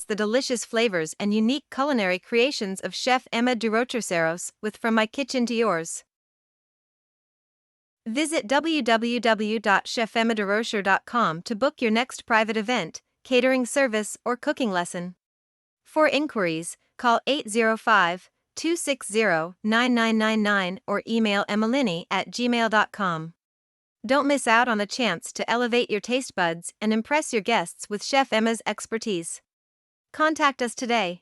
the delicious flavors and unique culinary creations of Chef Emma Durocherceros with From My Kitchen to Yours. Visit www.chefemmadurocher.com to book your next private event, catering service, or cooking lesson. For inquiries, call 805-260-9999 or email emmalini@gmail.com. Don't miss out on a chance to elevate your taste buds and impress your guests with Chef Emma's expertise. Contact us today.